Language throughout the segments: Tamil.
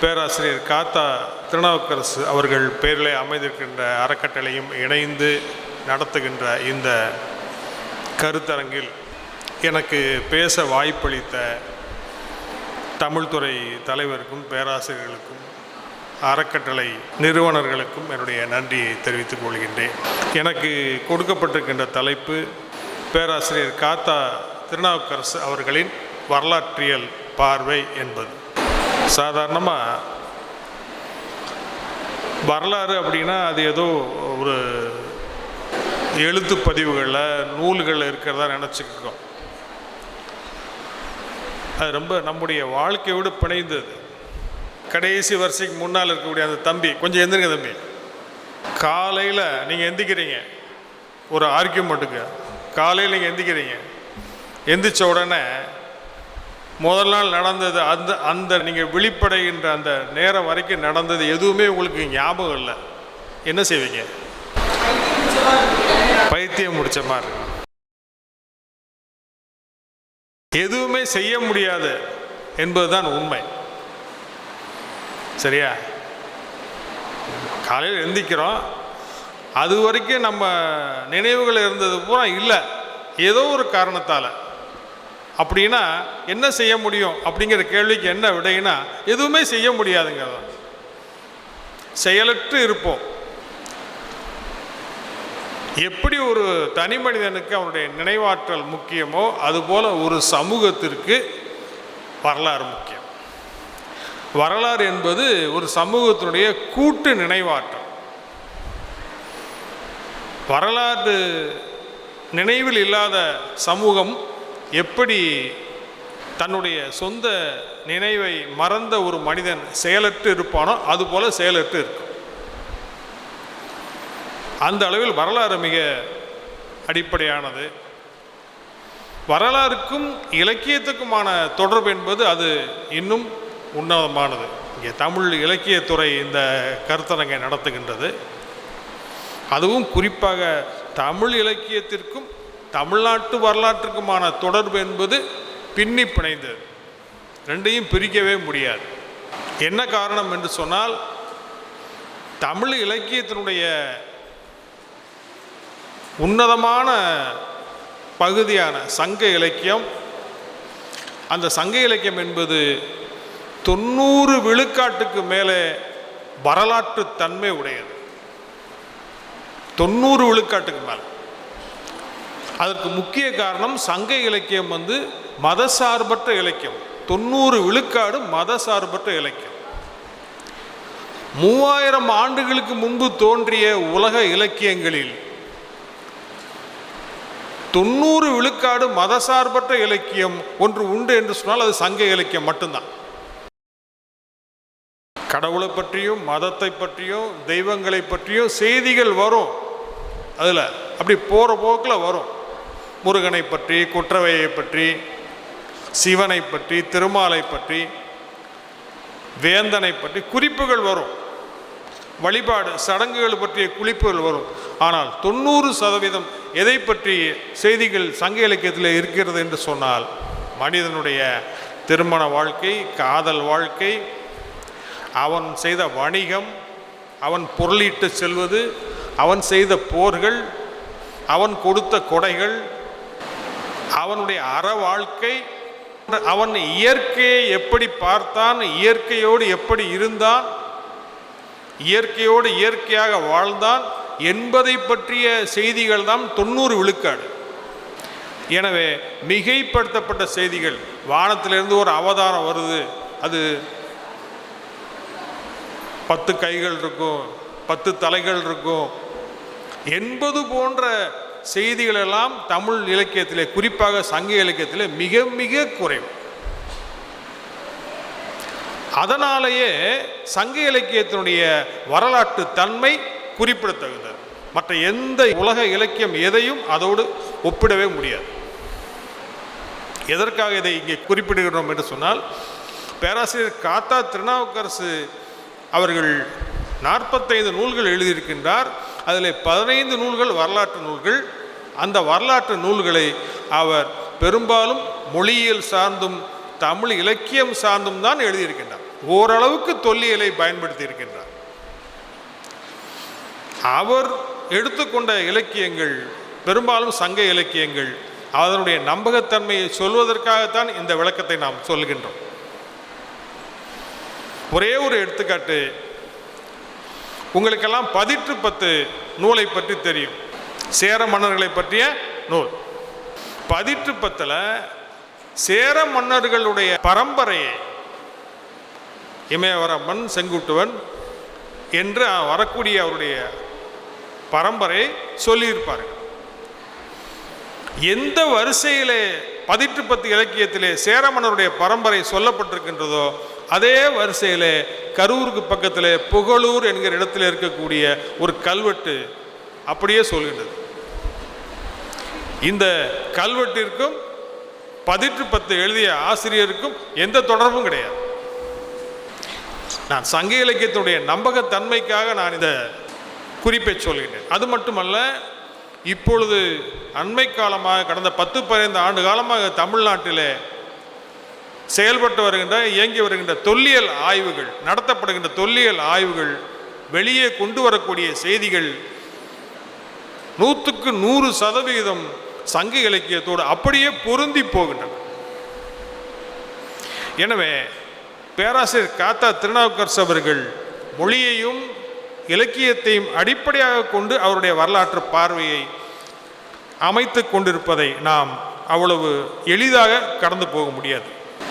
பேராசிரியர் காத்தா திருநாவுக்கரசு அவர்கள் பெயரிலே அமைந்திருக்கின்ற அறக்கட்டளையும் இணைந்து நடத்துகின்ற இந்த கருத்தரங்கில் எனக்கு பேச வாய்ப்பளித்த தமிழ்துறை தலைவருக்கும் பேராசிரியர்களுக்கும் அறக்கட்டளை நிறுவனர்களுக்கும் என்னுடைய நன்றியை தெரிவித்துக் கொள்கின்றேன். எனக்கு கொடுக்கப்பட்டிருக்கின்ற தலைப்பு பேராசிரியர் காத்தா திருநாவுக்கரசு அவர்களின் வரலாற்றியல் பார்வை என்பது. சாதாரணமாக வரலாறு அப்படின்னா அது ஏதோ ஒரு எழுத்து பதிவுகளில் நூல்களில் இருக்கிறதா நினச்சிக்கிறோம். அது ரொம்ப நம்முடைய வாழ்க்கையோடு பிணைந்தது. கடைசி வரிசைக்கு முன்னால் இருக்கக்கூடிய அந்த தம்பி, கொஞ்சம் எந்திரிங்க தம்பி, காலையில் நீங்கள் எந்திக்கிறீங்க ஒரு ஆர்கியூமெண்ட்டுக்கு, காலையில் நீங்கள் எந்திக்கிறீங்க, எந்திரிச்ச உடனே முதல் நாள் நடந்தது அந்த நீங்கள் விழிப்படைகின்ற அந்த நேரம் வரைக்கும் நடந்தது எதுவுமே உங்களுக்கு ஞாபகம் இல்லை. என்ன செய்வீங்க? பைத்தியம் முடிச்ச மாதிரி. எதுவுமே செய்ய முடியாது என்பதுதான் உண்மை. சரியா? காலையில் எந்திக்கிறோம், அது வரைக்கும் நம்ம நினைவுகள் இருந்தது பூரா இல்லை ஏதோ ஒரு காரணத்தால். அப்படின்னா என்ன செய்ய முடியும் அப்படிங்கிற கேள்விக்கு என்ன விடைனா எதுவுமே செய்ய முடியாதுங்கிறத. செயலற்று இருப்போம். எப்படி ஒரு தனி மனிதனுக்கு அவனுடைய நினைவாற்றல் முக்கியமோ அதுபோல் ஒரு சமூகத்திற்கு வரலாறு முக்கியம். வரலாறு என்பது ஒரு சமூகத்தினுடைய கூட்டு நினைவாற்றல். வரலாறு நினைவில் இல்லாத சமூகம் எப்படி தன்னுடைய சொந்த நினைவை மறந்த ஒரு மனிதன் செயலற்று இருப்பானோ அதுபோல செயலற்று இருக்கும். அந்த அளவில் வரலாறு மிக அடிப்படையானது. வரலாறுக்கும் இலக்கியத்துக்குமான தொடர்பு என்பது அது இன்னும் உன்னதமானது. இங்கே தமிழ் இலக்கியத்துறை இந்த கருத்தரங்கை நடத்துகின்றது. அதுவும் குறிப்பாக தமிழ் இலக்கியத்திற்கும் தமிழ்நாட்டு வரலாற்றுக்குமான தொடர்பு என்பது பின்னி பிணைந்தது. ரெண்டையும் பிரிக்கவே முடியாது. என்ன காரணம் என்று சொன்னால், தமிழ் இலக்கியத்தினுடைய உன்னதமான பகுதியான சங்க இலக்கியம், அந்த சங்க இலக்கியம் என்பது 90 விழுக்காட்டுக்கு மேலே வரலாற்று தன்மை உடையது. 90 விழுக்காட்டுக்கு மேலே. அதற்கு முக்கிய காரணம் சங்க இலக்கியம் மதசார்பற்ற இலக்கியம். 90 விழுக்காடு மதசார்பற்ற இலக்கியம். 3000 ஆண்டுகளுக்கு முன்பு தோன்றிய உலக இலக்கியங்களில் 90 விழுக்காடு மதசார்பற்ற இலக்கியம் ஒன்று உண்டு என்று சொன்னால் அது சங்க இலக்கியம் மட்டும்தான். கடவுளை பற்றியும் மதத்தை பற்றியும் தெய்வங்களை பற்றியும் செய்திகள் வரும். அதில் அப்படி போகிற போக்கில் வரும். முருகனை பற்றி, குற்றவையை பற்றி, சிவனை பற்றி, திருமாலை பற்றி, வேந்தனை பற்றி குறிப்புகள் வரும். வழிபாடு சடங்குகள் பற்றிய குறிப்புகள் வரும். ஆனால் 90% எதை பற்றி செய்திகள் சங்க இலக்கியத்தில் இருக்கிறது என்று சொன்னால், மனிதனுடைய திருமண வாழ்க்கை, காதல் வாழ்க்கை, அவன் செய்த வணிகம், அவன் பொருளீட்டு செல்வது, அவன் செய்த போர்கள், அவன் கொடுத்த கொடைகள், அவனுடைய அற வாழ்க்கை, அவன் இயற்கையை எப்படி பார்த்தான், இயற்கையோடு எப்படி இருந்தான், இயற்கையோடு இயற்கையாக வாழ்ந்தான் என்பதை பற்றிய செய்திகள் தான் 90 விழுக்காடு. எனவே மிகைப்படுத்தப்பட்ட செய்திகள், வானத்திலிருந்து ஒரு அவதாரம் வருது, அது 10 கைகள் இருக்கும், 10 தலைகள் இருக்கும் என்பது போன்ற செய்திகளெல்லாம் தமிழ் இலக்கியத்திலே, குறிப்பாக சங்க இலக்கியத்திலே மிக மிக குறைவு. அதனாலேயே சங்க இலக்கியத்தினுடைய வரலாற்று தன்மை குறிப்பிடத்தகுந்தது. மற்ற எந்த உலக இலக்கியம் எதையும் அதோடு ஒப்பிடவே முடியாது. எதற்காக இதை இங்கே குறிப்பிடுகிறோம் என்று சொன்னால், பேராசிரியர் காத்தா திருநாவுக்கரசு அவர்கள் 45 நூல்கள் எழுதியிருக்கின்றார். அதில் 15 நூல்கள் வரலாற்று நூல்கள். அந்த வரலாற்று நூல்களை அவர் பெரும்பாலும் மொழியியல் சார்ந்தும் தமிழ் இலக்கியம் சார்ந்தும் தான் எழுதியிருக்கின்றார். ஓரளவுக்கு தொல்லியலை பயன்படுத்தி இருக்கின்றார். அவர் எடுத்துக்கொண்ட இலக்கியங்கள் பெரும்பாலும் சங்க இலக்கியங்கள். அதனுடைய நம்பகத்தன்மையை சொல்வதற்காகத்தான் இந்த விளக்கத்தை நாம் சொல்கின்றோம். ஒரே ஒரு எடுத்துக்காட்டு, உங்களுக்கெல்லாம் 18 நூலை பற்றி தெரியும். சேர மன்னர்களை பற்றிய நூல் 18 சேர மன்னர்களுடைய பரம்பரையை இமயவரமன், செங்குட்டுவன் என்று வரக்கூடிய அவருடைய பரம்பரை சொல்லியிருப்பார்கள். எந்த வரிசையிலே 18 இலக்கியத்திலே சேர மன்னருடைய பரம்பரை சொல்லப்பட்டிருக்கின்றதோ அதே வரிசையிலே கரூருக்கு பக்கத்தில் புகழூர் என்கிற இடத்தில் இருக்கக்கூடிய ஒரு கல்வெட்டு அப்படியே சொல்கின்றது. இந்த கல்வெட்டிற்கும் 18 எழுதிய ஆசிரியருக்கும் எந்த தொடர்பும் கிடையாது. நான் சங்க இலக்கியத்தினுடைய நம்பகத்தன்மைக்காக நான் இந்த குறிப்பை சொல்கிறேன். அது மட்டுமல்ல, இப்பொழுது அண்மை காலமாக கடந்த 10-15 ஆண்டு காலமாக தமிழ்நாட்டிலே செயல்பட்டு வருகின்ற இயங்கி வருகின்ற தொல்லியல் ஆய்வுகள், நடத்தப்படுகின்ற தொல்லியல் ஆய்வுகள் வெளியே கொண்டு வரக்கூடிய செய்திகள் 100க்கு 100% சங்க இலக்கியத்தோடு அப்படியே பொருந்தி போகின்றன. எனவே பேராசிரியர் காத்தா திருநாவுக்கரசு அவர்கள் மொழியையும் இலக்கியத்தையும் அடிப்படையாக கொண்டு அவருடைய வரலாற்று பார்வையை அமைத்து கொண்டிருப்பதை நாம் அவ்வளவு எளிதாக கடந்து போக முடியாது.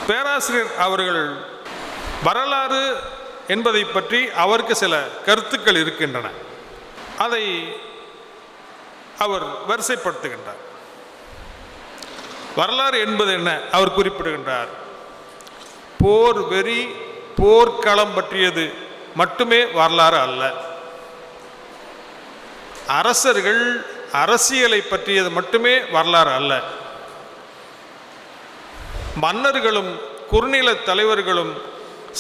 பேராசிரியர் அவர்கள் வரலாறு என்பதை பற்றி அவருக்கு சில கருத்துக்கள் இருக்கின்றன. அதை அவர் வரிசைப்படுத்துகின்றார். வரலாறு என்பது என்ன அவர் குறிப்பிடுகின்றார். போர் வெறி, போர்க்களம் பற்றியது மட்டுமே வரலாறு அல்ல. அரசர்கள் அரசியலை பற்றியது மட்டுமே வரலாறு அல்ல. மன்னர்களும் குறுநில தலைவர்களும்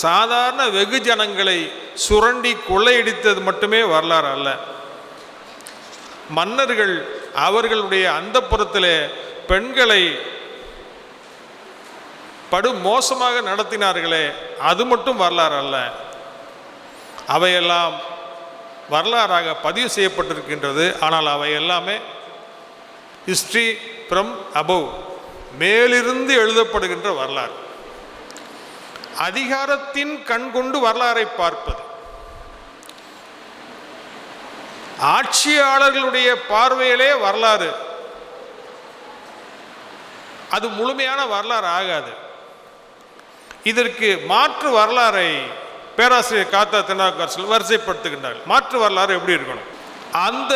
சாதாரண வெகுஜனங்களை சுரண்டி கொள்ளையடித்தது மட்டுமே வரலாறு அல்ல. மன்னர்கள் அவர்களுடைய அந்தப்புறத்திலே பெண்களை படு மோசமாக நடத்தினார்களே, அது மட்டும் வரலாறு அல்ல. அவையெல்லாம் வரலாறாக பதிவு செய்யப்பட்டிருக்கின்றது. ஆனால் அவை எல்லாமே ஹிஸ்ட்ரி ஃப்ரம் அபவ், மேலிருந்து எழுதப்படுகின்ற வரலாறு. அதிகாரத்தின் கண் கொண்டு வரலாறை பார்ப்பது, ஆட்சியாளர்களுடைய பார்வையிலே வரலாறு, அது முழுமையான வரலாறு ஆகாது. இதற்கு மாற்று வரலாறை பேராசிரியர் காத்தா திருநாவுக்கரசு வரிசைப்படுத்துகின்றார். மாற்று வரலாறு எப்படி இருக்கணும்? அந்த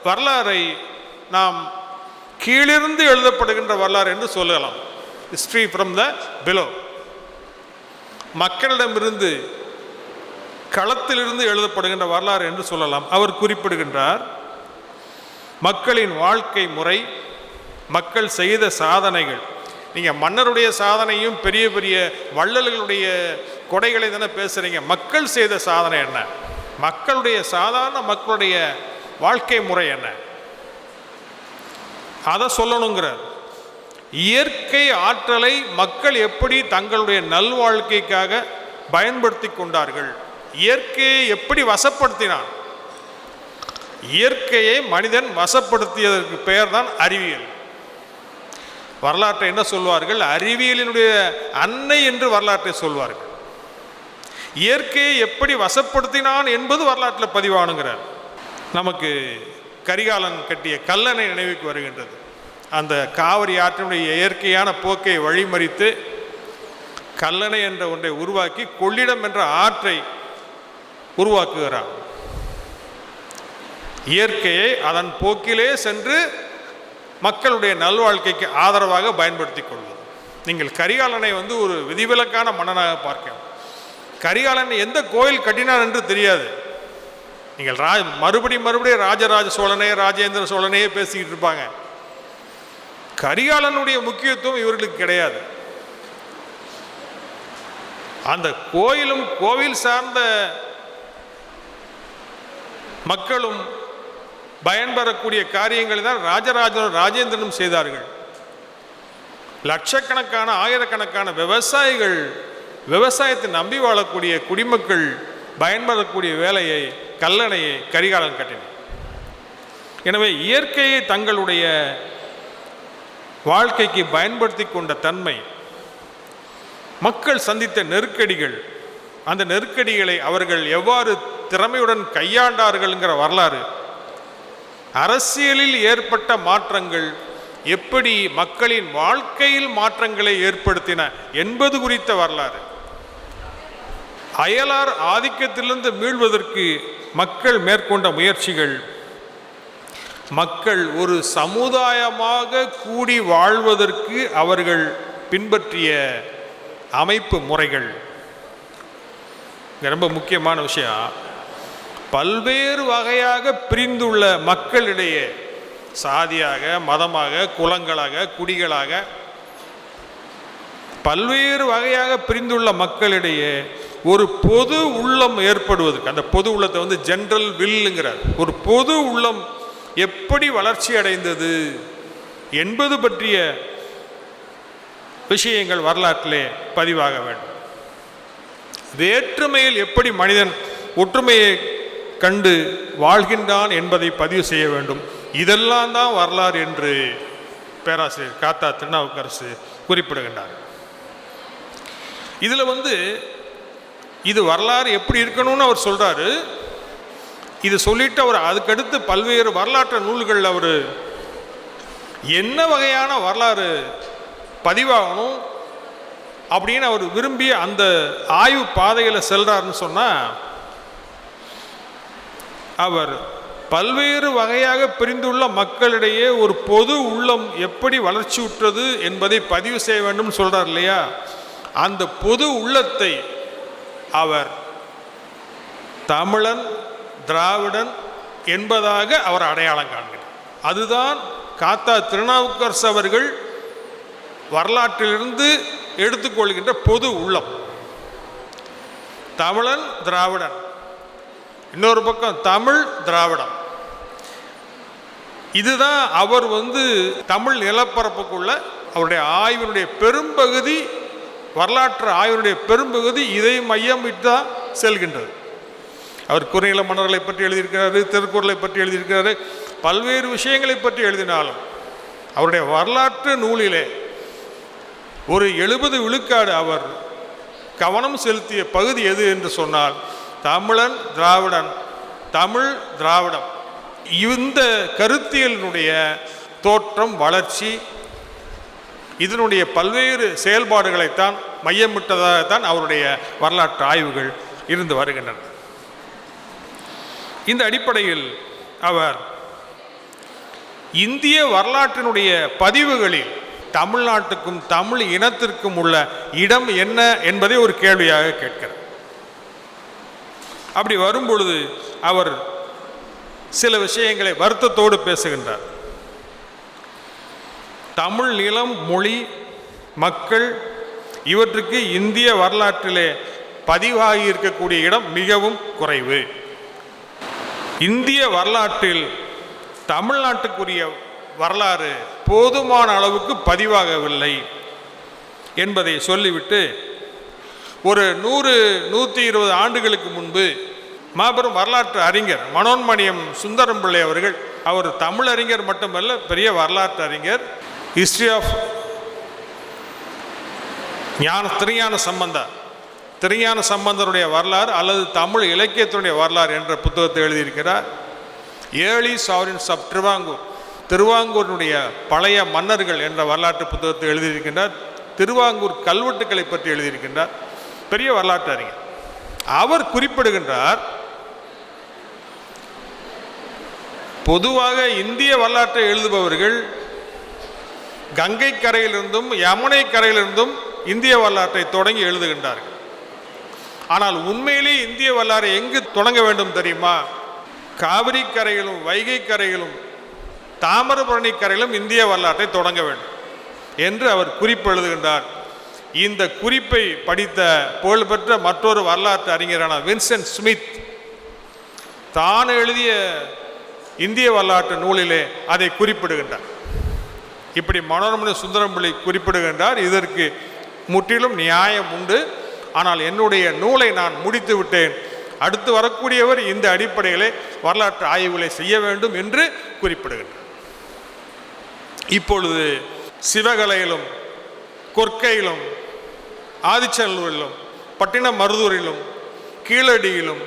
வரலாறை நாம் கீழிருந்து எழுதப்படுகின்ற வரலாறு என்று சொல்லலாம். ஹிஸ்டரி ஃப்ரம் த பிலோ, மக்களிடமிருந்து களத்திலிருந்து எழுதப்படுகின்ற வரலாறு என்று சொல்லலாம். அவர் குறிப்பிடுகின்றார், மக்களின் வாழ்க்கை முறை, மக்கள் செய்த சாதனைகள். நீங்கள் மன்னருடைய சாதனையும் பெரிய பெரிய வள்ளல்களுடைய கொடைகளை தானே பேசுகிறீங்க. மக்கள் செய்த சாதனை என்ன? மக்களுடைய சாதாரண மக்களுடைய வாழ்க்கை முறை என்ன? அதை சொல்லணுங்கிறார். இயற்கை ஆற்றலை மக்கள் எப்படி தங்களுடைய நல்வாழ்க்கைக்காக பயன்படுத்தி கொண்டார்கள், இயற்கையை எப்படி வசப்படுத்தினான். இயற்கையை மனிதன் வசப்படுத்தியதற்கு பெயர் தான் அறிவியல். வரலாற்றை என்ன சொல்வார்கள்? அறிவியலினுடைய அன்னை என்று வரலாற்றை சொல்வார்கள். இயற்கையை எப்படி வசப்படுத்தினான் என்பது வரலாற்றில் பதிவானுங்கிறார். நமக்கு கரிகாலன் கட்டிய கல்லணை நினைவுக்கு வருகின்றது. அந்த காவிரி ஆற்றினுடைய இயற்கையான போக்கை வழிமறித்து கல்லணை என்ற ஒன்றை உருவாக்கி கொள்ளிடம் என்ற ஆற்றை உருவாக்குகிறான். இயற்கையை அதன் போக்கிலே சென்று மக்களுடைய நல்வாழ்க்கைக்கு ஆதரவாக பயன்படுத்தி கொள்வது. நீங்கள் கரிகாலனை ஒரு விதிவிலக்கான மன்னனாக பார்க்க, கரிகாலன் எந்த கோயில் கட்டினார் என்று தெரியாது. நீங்கள் மறுபடியும் ராஜராஜ சோழனே ராஜேந்திர சோழனையே பேசிக்கிட்டு இருப்பாங்க. கரிகாலனுடைய முக்கியத்துவம் இவர்களுக்கு கிடையாது. அந்த கோயிலும் கோவில் சார்ந்த மக்களும் பயன்பெறக்கூடிய காரியங்களை தான் ராஜராஜனும் ராஜேந்திரனும் செய்தார்கள். லட்சக்கணக்கான ஆயிரக்கணக்கான விவசாயிகள் விவசாயத்தை நம்பி வாழக்கூடிய குடிமக்கள் பயன்படக்கூடிய வேலையை, கல்லணையை கரிகாலன் கட்டினார். எனவே இயற்கையை தங்களுடைய வாழ்க்கைக்கு பயன்படுத்தி கொண்ட தன்மை, மக்கள் சந்தித்த நெருக்கடிகள், அந்த நெருக்கடிகளை அவர்கள் எவ்வாறு திறமையுடன் கையாண்டார்கள்ங்கிற வரலாறு, அரசியலில் ஏற்பட்ட மாற்றங்கள் எப்படி மக்களின் வாழ்க்கையில் மாற்றங்களை ஏற்படுத்தின என்பது குறித்த வரலாறு, அயலார் ஆதிக்கத்திலிருந்து மீள்வதற்கு மக்கள் மேற்கொண்ட முயற்சிகள், மக்கள் ஒரு சமுதாயமாக கூடி வாழ்வதற்கு அவர்கள் பின்பற்றிய அமைப்பு முறைகள். ரொம்ப முக்கியமான விஷயம், பல்வேறு வகையாக பிரிந்துள்ள மக்களிடையே, சாதியாக, மதமாக, குலங்களாக, குடிகளாக பல்வேறு வகையாக பிரிந்துள்ள மக்களிடையே ஒரு பொது உள்ளம் ஏற்படுவதற்கு, அந்த பொது உள்ளத்தை ஜென்ரல் வில்லுங்கிறார், ஒரு பொது உள்ளம் எப்படி வளர்ச்சி அடைந்தது என்பது பற்றிய விஷயங்கள் வரலாற்றிலே பதிவாக வேண்டும். வேற்றுமையில் எப்படி மனிதன் ஒற்றுமையை கண்டு வாழ்கின்றான் என்பதை பதிவு செய்ய வேண்டும். இதெல்லாம் தான் வரலாறு என்று பேராசிரியர் காத்தா திருநாவுக்கரசு குறிப்பிடுகின்றார். இதில் இது வரலாறு எப்படி இருக்கணும்னு அவர் சொல்கிறாரு. இது சொல்லிட்டு அவர் அதுக்கடுத்து பல்வேறு வரலாற்று நூல்களில் அவர் என்ன வகையான வரலாறு பதிவாகணும் அப்படின்னு அவர் விரும்பி அந்த ஆய்வு பாதையில் செல்றாருன்னு சொன்னால், அவர் பல்வேறு வகையாக பிரிந்துள்ள மக்களிடையே ஒரு பொது உள்ளம் எப்படி வளர்ச்சி உற்றது என்பதை பதிவு செய்ய வேண்டும் சொல்றார் இல்லையா, அந்த பொது உள்ளத்தை அவர் தமிழன், திராவிடன் என்பதாக அவர் அடையாளம் காண்கிறார். அதுதான் காத்தா திருநாவுக்கரசு அவர்கள் வரலாற்றிலிருந்து எடுத்துக்கொள்கின்ற பொது உள்ளம். தமிழன், திராவிடன், இன்னொரு பக்கம் தமிழ், திராவிடம். இதுதான் அவர் தமிழ் நிலப்பரப்புக்குள்ள அவருடைய ஆய்வினுடைய பெரும்பகுதி, வரலாற்று ஆய்வினுடைய பெரும்பகுதி இதை மையமிட்டு தான் செல்கின்றது. அவர் குறுநில மன்னர்களை பற்றி எழுதியிருக்கிறாரு, திருக்குறளை பற்றி எழுதியிருக்கிறாரு, பல்வேறு விஷயங்களை பற்றி எழுதினாலும் அவருடைய வரலாற்று நூலிலே ஒரு 70 விழுக்காடு அவர் கவனம் செலுத்திய பகுதி எது என்று சொன்னால் தமிழன், திராவிடன், தமிழ், திராவிடம். இந்த கருத்தியலினுடைய தோற்றம், வளர்ச்சி, இதனுடைய பல்வேறு செயல்பாடுகளைத்தான் மையமிட்டதாகத்தான் அவருடைய வரலாற்று ஆய்வுகள் இருந்து வருகின்றன. இந்த அடிப்படையில் அவர் இந்திய வரலாற்றினுடைய பதிவுகளில் தமிழ்நாட்டுக்கும் தமிழ் இனத்திற்கும் உள்ள இடம் என்ன என்பதை ஒரு கேள்வியாக கேட்கிறார். அப்படி வரும்பொழுது அவர் சில விஷயங்களை வருத்தத்தோடு பேசுகின்றார். தமிழ் நிலம், மொழி, மக்கள் இவற்றுக்கு இந்திய வரலாற்றிலே பதிவாகி இருக்கக்கூடிய இடம் மிகவும் குறைவு. இந்திய வரலாற்றில் தமிழ்நாட்டுக்குரிய வரலாறு போதுமான அளவுக்கு பதிவாகவில்லை என்பதை சொல்லிவிட்டு, ஒரு 100-120 ஆண்டுகளுக்கு முன்பு மாபெரும் வரலாற்று அறிஞர் மனோன்மணியம் சுந்தரம் பிள்ளை அவர்கள், அவர் தமிழ் அறிஞர் மட்டுமல்ல, பெரிய வரலாற்று அறிஞர், ஹிஸ்டரி ஆஃப் திருஞான சம்பந்தருடைய வரலாறு அல்லது தமிழ் இலக்கியத்தினுடைய வரலாறு என்ற புத்தகத்தை எழுதியிருக்கிறார். ஏர்லி சாவரின்ஸ் ஆஃப் திருவாங்கூரினுடைய பழைய மன்னர்கள் என்ற வரலாற்று புத்தகத்தை எழுதியிருக்கின்றார். திருவாங்கூர் கல்வெட்டுக்களை பற்றி எழுதியிருக்கின்றார். பெரிய வரலாற்று அறிஞர். அவர் குறிப்பிடுகின்றார், பொதுவாக இந்திய வரலாற்றை எழுதுபவர்கள் கங்கை கரையிலிருந்தும் யமுனை கரையிலிருந்தும் இந்திய வரலாற்றை தொடங்கி எழுதுகின்றார்கள். ஆனால் உண்மையிலேயே இந்திய வரலாறு எங்கு தொடங்க வேண்டும் தெரியுமா? காவிரி கரையிலும் வைகை கரையிலும் தாமிரபரணி கரையிலும் இந்திய வரலாற்றை தொடங்க வேண்டும் என்று அவர் குறிப்பு எழுதுகின்றார். இந்த குறிப்பை படித்த புகழ்பெற்ற மற்றொரு வரலாற்று அறிஞரான வின்சென்ட் ஸ்மித் தான் எழுதிய இந்திய வரலாற்று நூலிலே அதை குறிப்பிடுகின்றார். இப்படி மனோன்மணி சுந்தரம் பிள்ளை குறிப்பிடுகின்றார். இதற்கு முற்றிலும் நியாயம் உண்டு. ஆனால் என்னுடைய நூலை நான் முடித்து விட்டேன், அடுத்து வரக்கூடியவர் இந்த அடிப்படையிலே வரலாற்று ஆய்வுகளை செய்ய வேண்டும் என்று குறிப்பிடுகின்றார். இப்பொழுது சிவகலையிலும் கொற்கையிலும் ஆதிச்சநல்லூரிலும் பட்டினமருதூரிலும் கீழடியிலும்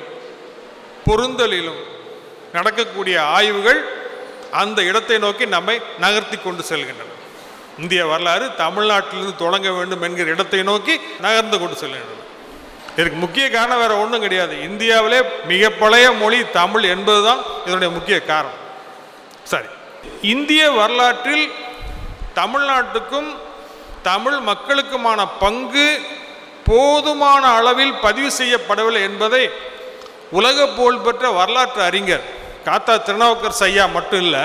பொருந்தலிலும் நடக்கக்கூடிய ஆய்வுகள் அந்த இடத்தை நோக்கி நம்மை நகர்த்தி கொண்டு செல்கின்றன. இந்திய வரலாறு தமிழ்நாட்டிலிருந்து தொடங்க வேண்டும் என்கிற இடத்தை நோக்கி நகர்ந்து கொண்டு செல்கின்றன. இதற்கு முக்கிய காரணம் வேற ஒன்றும் கிடையாது. இந்தியாவிலே மிக பழைய மொழி தமிழ் என்பதுதான் இதனுடைய முக்கிய காரணம். சரி, இந்திய வரலாற்றில் தமிழ்நாட்டுக்கும் தமிழ் மக்களுக்குமான பங்கு போதுமான அளவில் பதிவு செய்யப்படவில்லை என்பதை உலக புகழ்பெற்ற வரலாற்று அறிஞர் காத்தா திருநாவுக்கர் ஐயா மட்டும் இல்லை,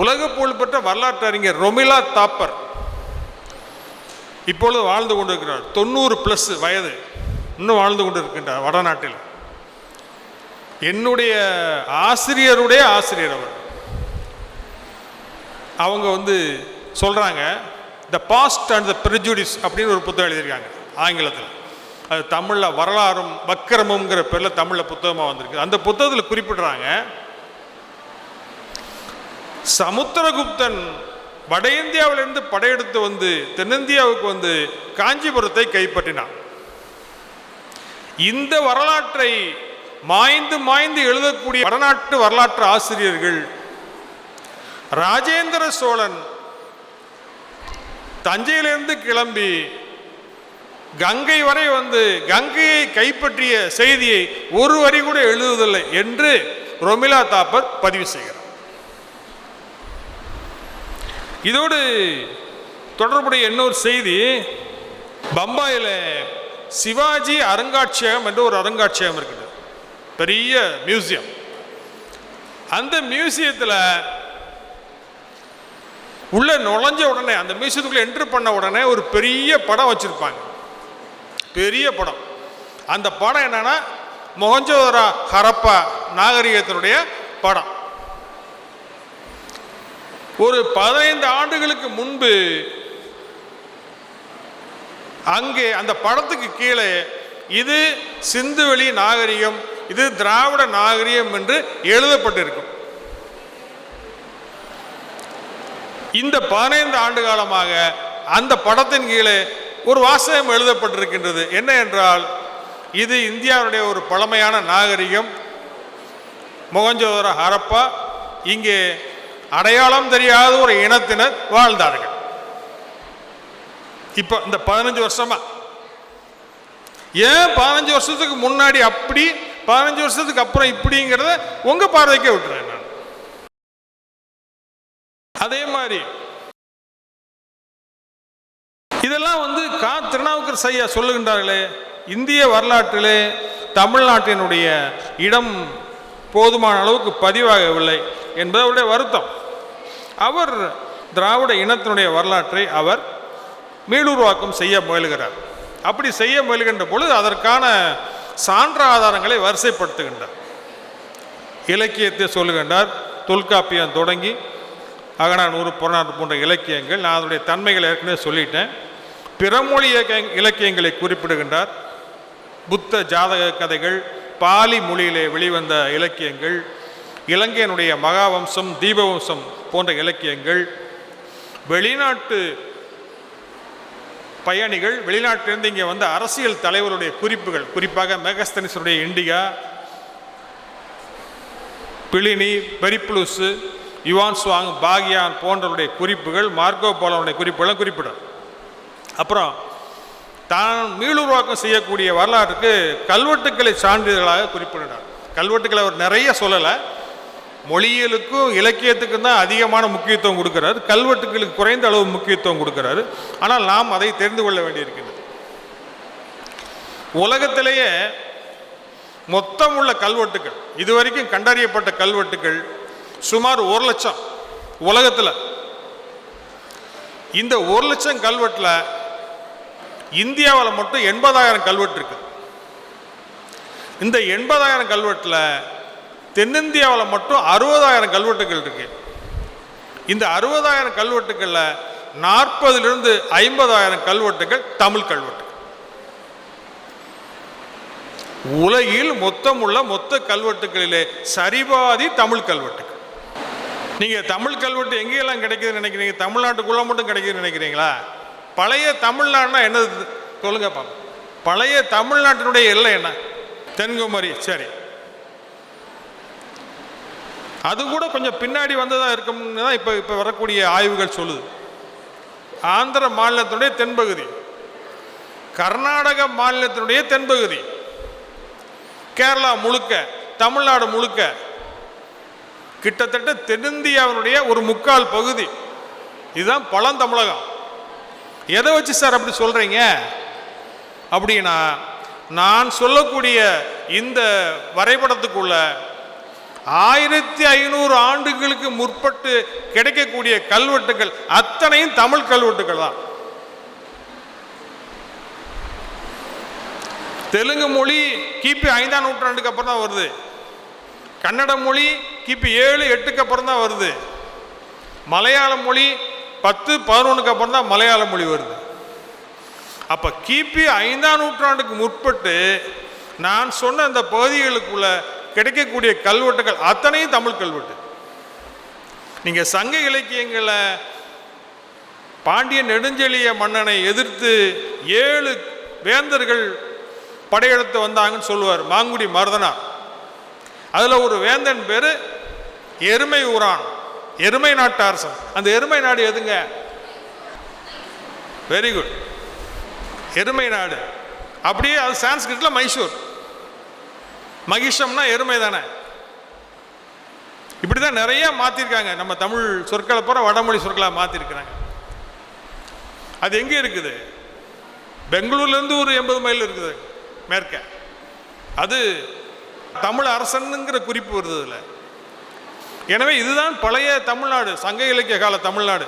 உலக புகழ்பெற்ற வரலாற்று அறிஞர் ரொமிலா தாப்பர் இப்பொழுது வாழ்ந்து கொண்டிருக்கிறார். 90+ வயது, இன்னும் வாழ்ந்து கொண்டிருக்கின்றார் வடநாட்டில். என்னுடைய ஆசிரியருடைய ஆசிரியர் அவர். அவங்க சொல்கிறாங்க, the past and the prejudice அப்படின்னு ஒரு புத்தகம் எழுதியிருக்காங்க ஆங்கிலத்தில். அது தமிழில் வரலாறும் வக்கிரமுங்கிற பேரில் தமிழில் புத்தகமாக வந்திருக்கு. அந்த புத்தகத்தில் குறிப்பிடுறாங்க, சமுத்திரகுப்தன் வட இந்தியாவிலிருந்து படையெடுத்து தென்னிந்தியாவுக்கு காஞ்சிபுரத்தை கைப்பற்றினான். இந்த வரலாற்றை மாய்ந்து மாய்ந்து எழுதக்கூடிய வடநாட்டு வரலாற்று ஆசிரியர்கள் ராஜேந்திர சோழன் தஞ்சையிலிருந்து கிளம்பி கங்கை வரை கங்கையை கைப்பற்றிய செய்தியை ஒரு வரி கூட எழுதுவதில்லை என்று ரொமிலா தாப்பர் பதிவு செய்கிறார். இதோடு தொடர்புடைய இன்னொரு செய்தி, பம்பாயில் சிவாஜி அருங்காட்சியகம் என்று ஒரு அருங்காட்சியகம் இருக்குது, பெரிய மியூசியம். அந்த மியூசியத்தில் உள்ள நுழைஞ்ச உடனே, அந்த மியூசியத்துக்குள்ள என்ட்ரு பண்ண உடனே ஒரு பெரிய படம் வச்சிருப்பாங்க, பெரிய படம். அந்த படம் என்னன்னா மொஹஞ்சதாரோ ஹரப்பா நாகரிகத்தினுடைய படம். ஒரு 15 ஆண்டுகளுக்கு முன்பு அங்கே அந்த படத்துக்கு கீழே இது சிந்துவெளி நாகரிகம், இது திராவிட நாகரிகம் என்று எழுதப்பட்டிருக்கும். இந்த 15 ஆண்டு காலமாக அந்த படத்தின் கீழே ஒரு வாசகம் எழுதப்பட்டிருக்கின்றது. என்ன என்றால், இது இந்தியாவுடைய ஒரு பழமையான நாகரிகம், மொஹஞ்சதாரோ ஹரப்பா, இங்கே அடையாளம் தெரியாத ஒரு இனத்தினர் வாழ்ந்தார்கள். இப்போ இந்த 15 வருஷமா, ஏன் 15 வருஷத்துக்கு முன்னாடி அப்படி 15 வருஷத்துக்கு அப்புறம் இப்படிங்கிறத உங்க பார்வைக்கே விட்டுறேன் நான். அதே மாதிரி இதெல்லாம் கா திருநாவுக்கர் ஐயா சொல்லுகின்றார்களே, இந்திய வரலாற்றிலே தமிழ்நாட்டினுடைய இடம் போதுமான அளவுக்கு பதிவாகவில்லை என்பது அவருடைய வருத்தம். அவர் திராவிட இனத்தினுடைய வரலாற்றை அவர் மீளுருவாக்கம் செய்ய முயல்கிறார். அப்படி செய்ய முயல்கின்ற பொழுது அதற்கான சான்ற ஆதாரங்களை வரிசைப்படுத்துகின்றார். இலக்கியத்தை சொல்லுகின்றார். தொல்காப்பியம் தொடங்கி அகநானூறு புறநானூறு போன்ற இலக்கியங்கள், நான் அதனுடைய தன்மைகளை ஏற்கனவே சொல்லிட்டேன். பிறமொழி இலக்கியங்களை குறிப்பிடுகின்றார். புத்த ஜாதக கதைகள், பாலி மொழியிலே வெளிவந்த இலக்கியங்கள், இலங்கையினுடைய மகாவம்சம், தீபவம்சம் போன்ற இலக்கியங்கள், வெளிநாட்டு பயணிகள், வெளிநாட்டிலிருந்து இங்கே வந்த அரசியல் தலைவருடைய குறிப்புகள், குறிப்பாக மெகஸ்தனிஸுடைய Indica, Pliny, Periplus, Yuan Chwang, Fahien போன்றவருடைய குறிப்புகள், மார்க்கோ போலோனுடைய குறிப்புகளை குறிப்பிடும். அப்புறம் தான் மீளுருவாக்கம் செய்யக்கூடிய வரலாற்றுக்கு கல்வெட்டுக்களை சான்றிதழாக குறிப்பிடுறார். கல்வெட்டுக்களை அவர் நிறைய சொல்லலை, மொழியியலுக்கும் இலக்கியத்துக்கும் தான் அதிகமான முக்கியத்துவம் கொடுக்கிறார், கல்வெட்டுகளுக்கு குறைந்த அளவு முக்கியத்துவம் கொடுக்கிறாரு. ஆனால் நாம் அதை தெரிந்து கொள்ள வேண்டியிருக்கிறது. உலகத்திலேயே மொத்தம் உள்ள கல்வெட்டுக்கள், இதுவரைக்கும் கண்டறியப்பட்ட கல்வெட்டுக்கள் சுமார் 1 லட்சம் உலகத்தில். இந்த 1 லட்சம் கல்வெட்டில் இந்தியாவில் மட்டும் 80,000 கல்வெட்டு இருக்கு. இந்த 80,000 கல்வெட்டில் தென்னிந்தியாவில் மட்டும் 60,000 கல்வெட்டுகள் இருக்கு. இந்த 60,000 கல்வெட்டுகளில் 40,000 to 50,000 கல்வெட்டுகள் தமிழ் கல்வெட்டு. உலகில் மொத்தமுள்ள மொத்த கல்வெட்டுகளிலே சரிபாதி தமிழ் கல்வெட்டுகள். நீங்கள் தமிழ் கல்வெட்டு எங்கேயெல்லாம் கிடைக்குதுன்னு நினைக்கிறீங்க? தமிழ்நாட்டுக்குள்ளே மட்டும் கிடைக்குதுன்னு நினைக்கிறீங்களா? பழைய தமிழ்நாடுனா என்னது சொல்லுங்க பாப்போம். பழைய தமிழ்நாட்டினுடைய எல்லை என்ன? தென்குமரி. சரி, அது கூட கொஞ்சம் பின்னாடி வந்ததாக இருக்கும்னு தான் இப்போ வரக்கூடிய ஆய்வுகள் சொல்லுது. ஆந்திர மாநிலத்தினுடைய தென்பகுதி, கர்நாடக மாநிலத்தினுடைய தென்பகுதி, கேரளா முழுக்க, தமிழ்நாடு முழுக்க, கிட்டத்தட்ட தென்னிந்தியாவினுடைய ஒரு முக்கால் பகுதி. இதுதான் பழந்தமிழகம். எதை வச்சு சார் அப்படி சொல்றீங்க அப்படின்னா, நான் சொல்லக்கூடிய இந்த வரைபடத்துக்குள்ள 1500 ஆண்டுகளுக்கு முற்பட்டு கிடைக்கக்கூடிய கல்வெட்டுகள் அத்தனையும் தமிழ் கல்வெட்டுகள் தான். தெலுங்கு மொழி கிபி 5ஆம் நூற்றாண்டுக்கு அப்புறம் தான் வருது. கன்னட மொழி கிபி 7-8க்கு அப்புறம் தான் வருது. மலையாள மொழி 10-11க்கு அப்புறம் தான் மலையாள மொழி வருது. அப்ப கிபி 5ஆம் நூற்றாண்டுக்கு முற்பட்டு நான் சொன்ன அந்த பகுதிகளுக்குள்ள கிடைக்கக்கூடிய கல்வெட்டுகள் அத்தனையும் தமிழ் கல்வெட்டு. நீங்க சங்க இலக்கியங்களை பாண்டிய நெடுஞ்செழிய மன்னனை எதிர்த்து 7 வேந்தர்கள் படையெடுத்து வந்தாங்கன்னு சொல்லுவார் மாங்குடி மருதனார். அதுல ஒரு வேந்தன் பேரு எருமை ஊரான், எருமை நாட்டு அரசன். அந்த எருமை நாடு எதுங்க? வெரி குட், எருமை நாடு. அப்படியே அது சான்ஸ்கிரிட்ல மைசூர். மகிஷம்னா எருமை தானே. இப்படிதான் நிறைய மாத்திருக்காங்க. நம்ம தமிழ் சொற்களை பூரா வடமொழி சொற்களா மாத்திருக்கிறாங்க. அது எங்க இருக்குது? பெங்களூர்ல இருந்து ஒரு 80 மைல் இருக்குது மேற்க. அது தமிழ் அரசனுங்கிற குறிப்பு வருது இல்லை. எனவே இதுதான் பழைய தமிழ்நாடு, சங்க இலக்கிய கால தமிழ்நாடு.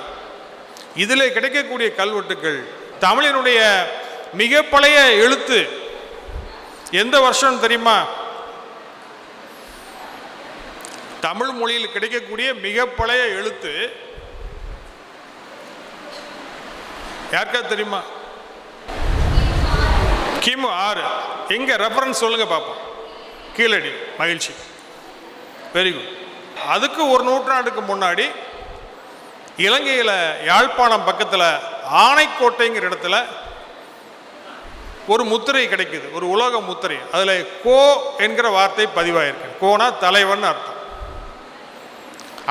இதில் கிடைக்கக்கூடிய கல்வெட்டுக்கள் தமிழினுடைய மிக பழைய எழுத்து எந்த வருஷம் தெரியுமா? தமிழ் மொழியில் கிடைக்கக்கூடிய மிக பழைய எழுத்து யாருக்கா தெரியுமா? கிமு 6. எங்க ரெஃபரன்ஸ் சொல்லுங்க பார்ப்போம். கீழடி. மகிழ்ச்சி, வெரி குட். அதுக்கு ஒரு நூற்றாண்டுக்கு முன்னாடி இலங்கையில் யாழ்ப்பாணம் பக்கத்தில் ஆனைக்கோட்டைங்கிற இடத்துல ஒரு முத்திரை கிடைக்குது, ஒரு உலோக முத்திரை. அதில் கோ என்கிற வார்த்தை பதிவாயிருக்கு. கோனா தலைவன் அர்த்தம்.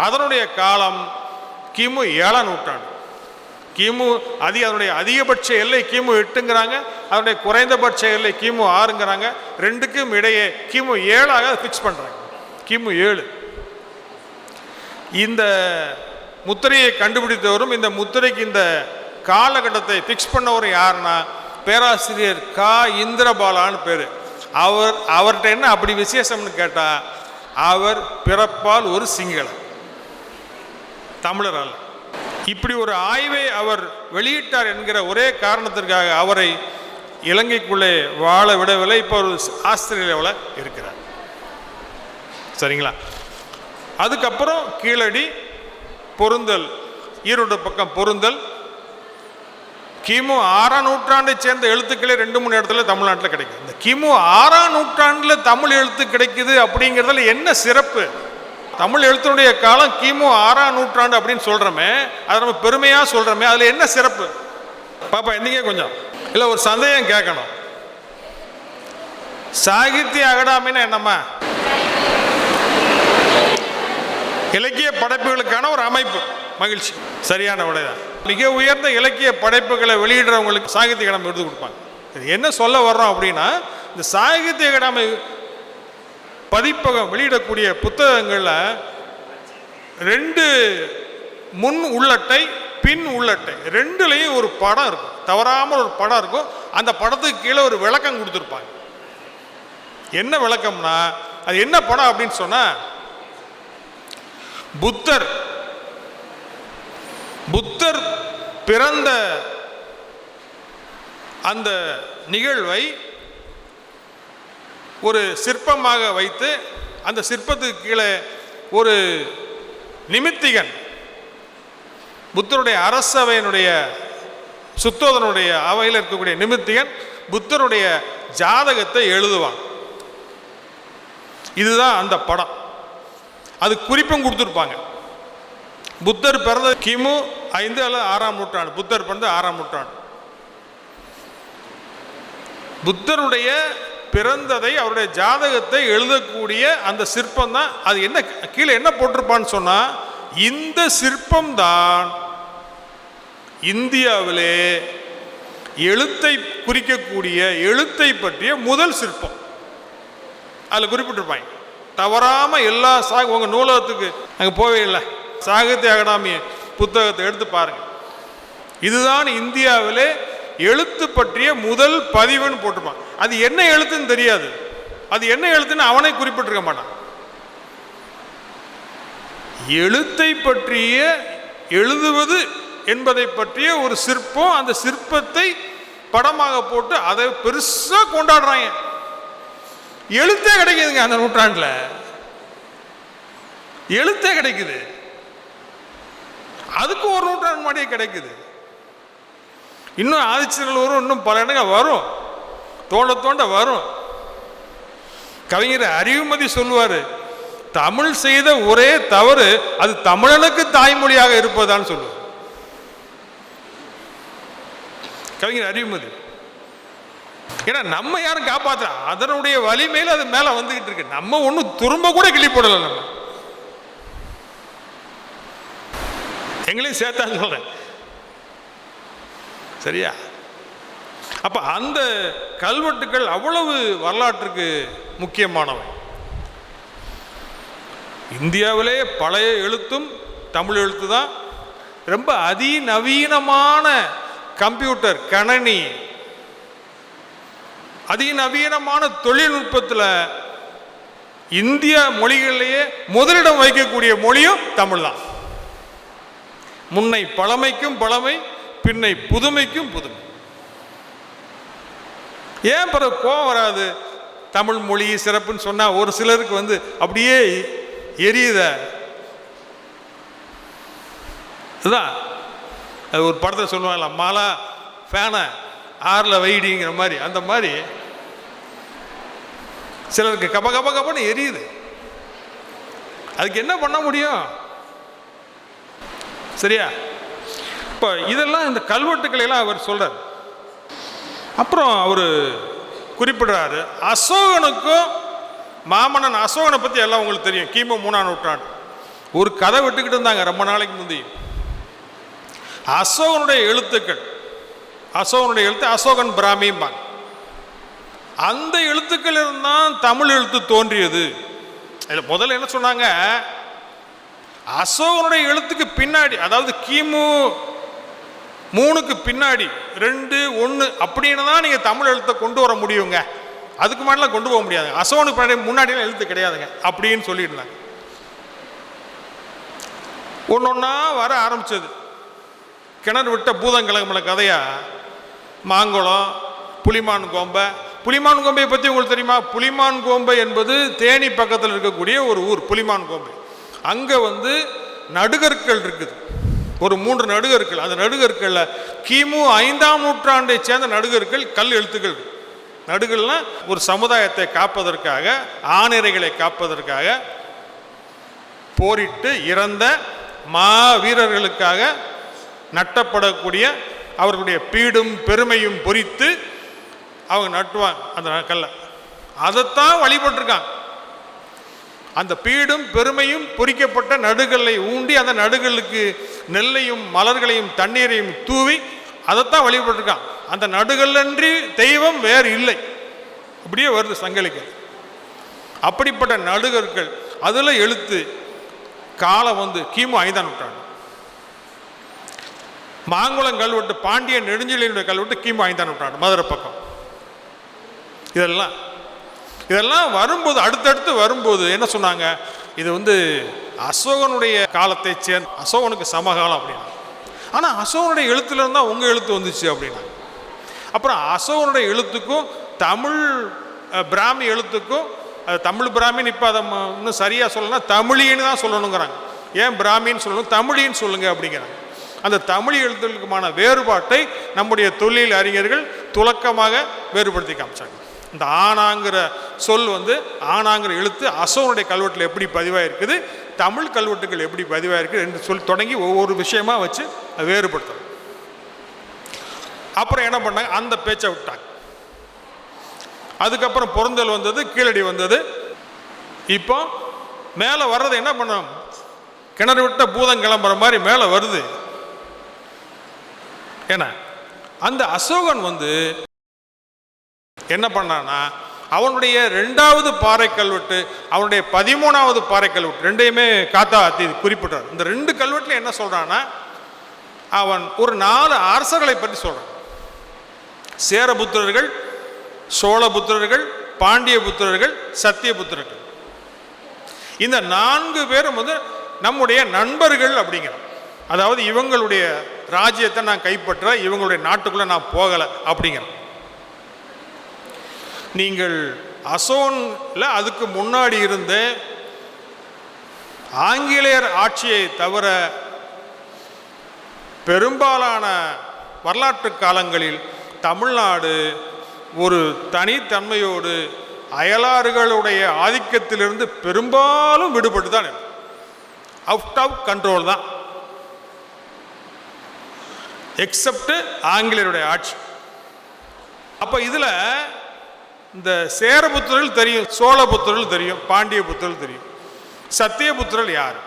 அதனுடைய காலம் கிமு 7ஆம் நூற்றாண்டு. கிமு அதனுடைய அதிகபட்ச எல்லை கிமு 8ங்கிறாங்க, அதனுடைய குறைந்தபட்ச எல்லை கிமு 6ங்கிறாங்க. ரெண்டுக்கும் இடையே கிமு 7ஆக ஃபிக்ஸ் பண்ணுறாங்க. கிமு 7. இந்த முத்திரையை கண்டுபிடித்தவரும் இந்த முத்திரைக்கு இந்த காலகட்டத்தை ஃபிக்ஸ் பண்ணவரும் யாருன்னா பேராசிரியர் கா இந்திரபாலான்னு பேர். அவர்கிட்ட என்ன அப்படி விசேஷம்னு கேட்டால், அவர் பிறப்பால் ஒரு சிங்களர், தமிழர் அல்ல. இப்படி ஒரு ஆய்வை அவர் வெளியிட்டார் என்கிற ஒரே காரணத்திற்காக அவரை இலங்கைக்குள்ளே வாழ விடவில்லை. இப்போ ஒரு ஆஸ்திரேலியாவில் இருக்கிறார். சரிங்களா? அதுக்கப்புறம் கீழடி, பொருந்தல், ஈரோடு பக்கம் பொருந்தல். கிமு 6ஆம் நூற்றாண்டை சேர்ந்த எழுத்துக்களே 2-3 இடத்துல தமிழ்நாட்டில் கிடைக்குது. இந்த கிமு 6ஆம் நூற்றாண்டில் தமிழ் எழுத்து கிடைக்குது அப்படிங்கிறதுல என்ன சிறப்பு? தமிழ் எழுத்தினுடைய காலம் கிமு 6ஆம் நூற்றாண்டு அப்படின்னு சொல்றோமே, அதை நம்ம பெருமையா சொல்றோமே, அதுல என்ன சிறப்பு பாப்பா? எந்தீங்க கொஞ்சம் இல்ல ஒரு சந்தேகம் கேட்கணும். சாகித்ய அகாடமின்னா என்னம்மா? இலக்கிய படைப்புகளுக்கான ஒரு அமைப்பு. மகிழ்ச்சி, சரியான விடைதான். மிக உயர்ந்த இலக்கிய படைப்புகளை வெளியிடுறவங்களுக்கு சாகித்ய அகாடமி விருது கொடுப்பாங்க. என்ன சொல்ல வர்றோம் அப்படின்னா, இந்த சாகித்ய அகாடமி பதிப்பகம் வெளியிடக்கூடிய புத்தகங்கள்ல 2 முன் உள்ளட்டை, பின் உள்ளட்டை, 2லையும் ஒரு படம் இருக்கும். தவறாமல் ஒரு படம் இருக்கும். அந்த படத்துக்கு கீழே ஒரு விளக்கம் கொடுத்துருப்பாங்க. என்ன விளக்கம்னா, அது என்ன படம் அப்படின்னு சொன்னா, புத்தர் பிறந்த அந்த நிகழ்வை ஒரு சிற்பமாக வைத்து, அந்த சிற்பத்துக்கு கீழே ஒரு நிமித்திகன், புத்தருடைய அரசவையினுடைய சுத்தோதனுடைய அவையில் இருக்கக்கூடிய நிமித்திகன் புத்தருடைய ஜாதகத்தை எழுதுவான். இதுதான் அந்த படம். அது குறிப்பும் கொடுத்துருப்பாங்க. புத்தர் பிறந்த கிமு 5 அல்லது 6ஆம் நூற்றாண்டு. புத்தர் பிறந்த 6ஆம் நூற்றாண்டு. புத்தருடைய பிறந்ததை, அவருடைய ஜாதகத்தை எழுதக்கூடிய அந்த சிற்பம் தான் அது. என்ன கீழே என்ன போட்டிருப்பான்னு சொன்னா, இந்த சிற்பம் தான் இந்தியாவிலே எழுத்தை குறிக்கக்கூடிய, எழுத்தை பற்றிய முதல் சிற்பம். அதில் குறிப்பிட்டிருப்பாங்க. தவறாம எல்லா உங்க நூலகத்துக்கு அங்கே போவே இல்லை, சாகித்ய அகாடமி புத்தகத்தை எடுத்து பாருங்க. இதுதான் இந்தியாவிலே எழுத்து பற்றிய முதல் பதிவுன்னு போட்டிருப்பான். அது என்ன எழுத்துன்னு தெரியாது. அது என்ன எழுத்துன்னு அவனை குறிப்பிட்டிருக்க மாட்டான். எழுத்தை பற்றிய, எழுதுவது என்பதை பற்றிய ஒரு சிற்பம். அந்த சிற்பத்தை படமாக போட்டு அதை பெருசா கொண்டாடுறாங்க. எழுத்தே கிடைக்குதுங்க அந்த நூற்றாண்டுல. எழுத்தே கிடைக்குது. அதுக்கு ஒரு நூற்றாண்டு முன்னாடியே கிடைக்குது. இன்னும் ஆதிச்சநல்லூர் வரும், இன்னும் பல இடங்கள் வரும், தோண்ட தோண்ட வரும். கவிஞர் அறிவுமதி சொல்லுவாரு, தமிழ் செய்த ஒரே தவறு அது தமிழனுக்கு தாய்மொழியாக இருப்பதான்னு சொல்லுவார் கவிஞர் அறிவுமதி. ஏன்னா நம்ம யாரும் காப்பாற்ற, அதனுடைய வலிமையில அது மேல வந்துகிட்டு இருக்கு. நம்ம ஒன்னும் துரும்ப கூட கிளி போடல. நம்ம எங்களையும் சேர்த்தான்னு சொல்றேன், சரியா? அப்ப அந்த கல்வெட்டுக்கள் அவ்வளவு வரலாற்றுக்கு முக்கியமானவை. இந்தியாவிலே பழைய எழுத்தும் தமிழ் எழுத்து தான். ரொம்ப அதிநவீனமான கம்ப்யூட்டர், கணனி, அதிநவீனமான தொழில்நுட்பத்தில் இந்திய மொழிகளிலேயே முதலிடம் வைக்கக்கூடிய மொழியும் தமிழ் தான். முன்னை பழமைக்கும் பழமை, பின்னை புதுமைக்கும் புதுமை. ஏன் பிறகு கோபம் வராது? தமிழ் மொழி சிறப்புன்னு சொன்னா ஒரு சிலருக்கு அப்படியே எரியுத. இதுதான் அது ஒரு படத்தில் சொல்லுவாங்கல்ல, மாலா ஃபேனை 6ல் வைடிங்கிற மாதிரி. அந்த மாதிரி சிலருக்கு கப கப கபன்னு எரியுது. அதுக்கு என்ன பண்ண முடியும்? சரியா? இப்போ இதெல்லாம் இந்த கல்வெட்டுக்களை எல்லாம் அவர் சொல்றார். அப்புறம் அவர் குறிப்பிடுறாரு, அசோகனுக்கும் மாமன்னன் அசோகனை பற்றி எல்லாம் உங்களுக்கு தெரியும். கிமு 3ஆம் நூற்றாண்டு ஒரு கதை விட்டுக்கிட்டு இருந்தாங்க ரொம்ப நாளைக்கு முந்தைய. அசோகனுடைய எழுத்துக்கள், அசோகனுடைய எழுத்து அசோகன் பிராமிம்பாங்க. அந்த எழுத்துக்கள் இருந்தால் தமிழ் எழுத்து தோன்றியது. இதில் முதல்ல என்ன சொன்னாங்க, அசோகனுடைய எழுத்துக்கு பின்னாடி, அதாவது கிமு 3க்கு பின்னாடி 2, 1 அப்படின்னு தான் நீங்கள் தமிழ் எழுத்தை கொண்டு வர முடியுங்க. அதுக்கு முன்னாடிலாம் கொண்டு போக முடியாது. அசோகனுக்கு முன்னாடிலாம் எழுத்து கிடையாதுங்க அப்படின்னு சொல்லிட்டு இருந்தாங்க. ஒன்னொன்னா வர ஆரம்பிச்சது. கிணறு விட்ட பூதங்கிழமல கதையா மாங்குளம், புலிமான் கோம்பை. புலிமான் கோம்பையை பற்றி உங்களுக்கு தெரியுமா? புலிமான் கோம்பை என்பது தேனி பக்கத்தில் இருக்கக்கூடிய ஒரு ஊர் புலிமான் கோம்பை. அங்கே நடுகற்கள் இருக்குது, ஒரு 3 நடுகற்கள். அந்த நடுகற்களில் கிமு 5ஆம் நூற்றாண்டை சேர்ந்த நடுகற்கள், கல் எழுத்துக்கள். நடுகள்லாம் ஒரு சமுதாயத்தை காப்பதற்காக, ஆணிரைகளை காப்பதற்காக போரிட்டு இறந்த மா வீரர்களுக்காக நட்டப்படக்கூடிய அவர்களுடைய பீடும் பெருமையும் பொறித்து அவங்க நட்டுவாங்க அந்த கல்லை. அதைத்தான் வழிபட்டிருக்காங்க. அந்த பீடும் பெருமையும் பொறிக்கப்பட்ட நடுகளை ஊண்டி அந்த நடுகளுக்கு நெல்லையும் மலர்களையும் தண்ணீரையும் தூவி அதைத்தான் வழிபட்டிருக்கான். அந்த நடுகளன்றி தெய்வம் வேறு இல்லை. அப்படியே வருது சங்கலிக்க. அப்படிப்பட்ட நடுகற்கள், அதில் எழுத்து காலம் கிமு 5ஆம் நூற்றாண்டு. மாங்குளம் கல்வெட்டு, பாண்டிய நெடுஞ்செழியனுடைய கல்வெட்டு கிமு 5ஆம் நூற்றாண்டு, மதுரை பக்கம். இதெல்லாம் வரும்போது, அடுத்தடுத்து வரும்போது என்ன சொன்னாங்க, இது அசோகனுடைய காலத்தை சேர்ந்த, அசோகனுக்கு சமகாலம் அப்படின்னா. ஆனால் அசோகனுடைய எழுத்துல இருந்தால் உங்கள் எழுத்து வந்துச்சு அப்படின்னா. அப்புறம் அசோகனுடைய எழுத்துக்கும் தமிழ் பிராமி எழுத்துக்கும், தமிழ் பிராமின்னு இப்போ அதை இன்னும் சரியாக சொல்லணும்னா தமிழின்னு தான் சொல்லணுங்கிறாங்க. ஏன் பிராமின்னு சொல்லணும், தமிழின்னு சொல்லுங்க அப்படிங்கிறாங்க. அந்த தமிழ் எழுத்துக்களுக்குமான வேறுபாட்டை நம்முடைய தொழில் அறிஞர்கள் துலக்கமாக வேறுபடுத்தி காமிச்சாங்க. இந்த ஆனாங்கிற சொல் வந்து ஆனாங்கிற எழுத்து அசோகனுடைய கல்வெட்டில் எப்படி பதிவாயிருக்குது, தமிழ் கல்வெட்டுகள் எப்படி பதிவாயிருக்குது என்று சொல்லி தொடங்கி ஒவ்வொரு விஷயமா வச்சு வேறுபடுத்தணும். அப்புறம் என்ன பண்ணாங்க, அந்த பேச்சை விட்டாங்க. அதுக்கப்புறம் பொருந்தல் வந்தது, கீழடி வந்தது. இப்போ மேலே வர்றது என்ன பண்ணோம், கிணறு விட்ட பூதம் கிளம்புற மாதிரி மேலே வருது. ஏன்னா அந்த அசோகன் வந்து என்ன பண்ணான்னா, அவனுடைய 2வது பாறை கல்வெட்டு, அவனுடைய 13வது பாறை கல்வெட்டு ரெண்டையுமே காத்தா குறிப்பிட்டார். இந்த 2 கல்வெட்டுல என்ன சொல்றான்னா, அவன் ஒரு 4 அரசர்களை பற்றி சொல்றான். சேரபுத்திரர்கள், சோழபுத்திரர்கள், பாண்டியபுத்திரர்கள், சத்தியபுத்திரர்கள். இந்த 4 பேரும் வந்து நம்முடைய நண்பர்கள் அப்படிங்கிறான். அதாவது இவங்களுடைய ராஜ்யத்தை நான் கைப்பற்ற, இவங்களுடைய நாட்டுக்குள்ள நான் போகலை அப்படிங்கிறான். நீங்கள் அசோன்ல அதுக்கு முன்னாடி இருந்த ஆங்கிலேயர் ஆட்சியை தவிர பெரும்பாலான வரலாற்று காலங்களில் தமிழ்நாடு ஒரு தனித்தன்மையோடு அயலாறுகளுடைய ஆதிக்கத்திலிருந்து பெரும்பாலும் விடுபட்டு தான் அவுட் ஆஃப் கண்ட்ரோல் தான், எக்ஸப்ட் ஆங்கிலேயருடைய ஆட்சி. அப்போ இதில் இந்த சேரபுத்திரர்கள் தெரியும், சோழபுத்திரர்கள் தெரியும், பாண்டியபுத்திரர்கள் தெரியும், சத்தியபுத்திரர்கள் யார்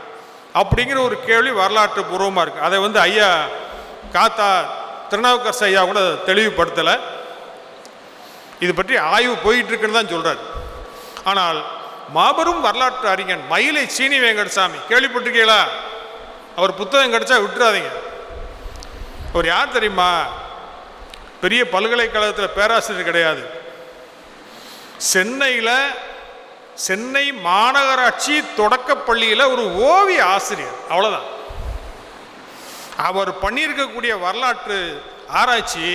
அப்படிங்கிற ஒரு கேள்வி வரலாற்று பூர்வமாக இருக்குது. அதை வந்து ஐயா காத்தா திருநாவுக்கரசு ஐயா கூட தெளிவுபடுத்தலை. இது பற்றி ஆய்வு போயிட்டு இருக்குன்னு தான் சொல்கிறார். ஆனால் மாபெரும் வரலாற்று அறிஞன் மயிலை சீனி வெங்கடசாமி கேள்விப்பட்டிருக்கீங்களா? அவர் புத்தகம் கிடைச்சா விட்டுறாதீங்க. அவர் யார் தெரியுமா? பெரிய பல்கலைக்கழகத்தில் பேராசிரியர் கிடையாது. சென்னை மாநகராட்சி தொடக்கப்பள்ளியில் ஒரு ஓவிய ஆசிரியர், அவ்வளோதான். அவர் பண்ணியிருக்கக்கூடிய வரலாற்று ஆராய்ச்சி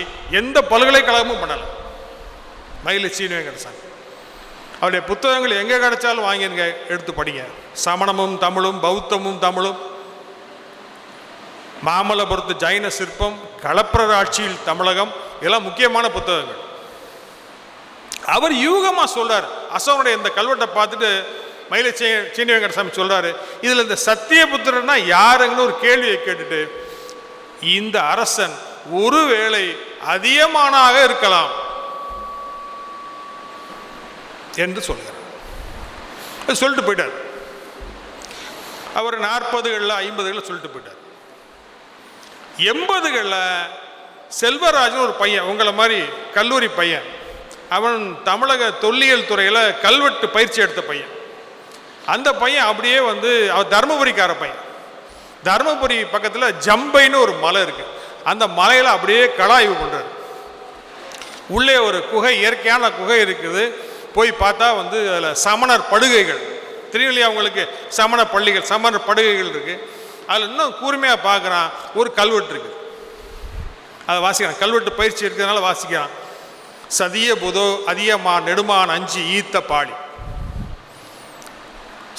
எந்த பல்கலைக்கழகமும் பண்ணலை. மயிலை சீனி வெங்கடசாமி அவருடைய புத்தகங்கள் எங்கே கிடைச்சாலும் வாங்கிருங்க, எடுத்து படிங்க. சமணமும் தமிழும், பௌத்தமும் தமிழும், மாமல்லபுரத்து ஜைன சிற்பம், களப்பிரர் ஆட்சியில் தமிழகம், இதெல்லாம் முக்கியமான புத்தகங்கள். அவர் யூகமாக சொல்றார். அசோகனுடைய இந்த கல்வெட்டை பார்த்துட்டு மயிலை சீனி வெங்கடசாமி சொல்றாரு, இதில் இந்த சத்தியபுத்திரன்னா யாருங்கன்னு ஒரு கேள்வியை கேட்டுட்டு, இந்த அரசன் ஒருவேளை அதியமானாக இருக்கலாம் என்று சொல்கிறார். சொல்லிட்டு போயிட்டார். அவர் 40களில் 50களில் சொல்லிட்டு போயிட்டார். 80களில் செல்வராஜன் ஒரு பையன், உங்களை மாதிரி கல்லூரி பையன், அவன் தமிழக தொல்லியல் துறையில் கல்வெட்டு பயிற்சி எடுத்த பையன். அந்த பையன் அப்படியே வந்து அவர் தருமபுரிக்கார பையன். தருமபுரி பக்கத்தில் ஜம்பைன்னு ஒரு மலை இருக்குது. அந்த மலையில் அப்படியே கலாய்வு பண்ணுறாரு. உள்ளே ஒரு குகை, இயற்கையான குகை இருக்குது. போய் பார்த்தா வந்து அதில் சமணர் படுகைகள், திருநெல்வேலி அவங்களுக்கு சமண பள்ளிகள், சமணர் படுகைகள் இருக்குது. அதில் இன்னும் கூர்மையாக பார்க்குறான், ஒரு கல்வெட்டு இருக்குது. அதை வாசிக்கிறான். கல்வெட்டு பயிற்சி இருக்கிறதுனால வாசிக்கிறான். சதிய புதோ அதியமான் நெடுமான் அஞ்சு ஈத்த பாடி.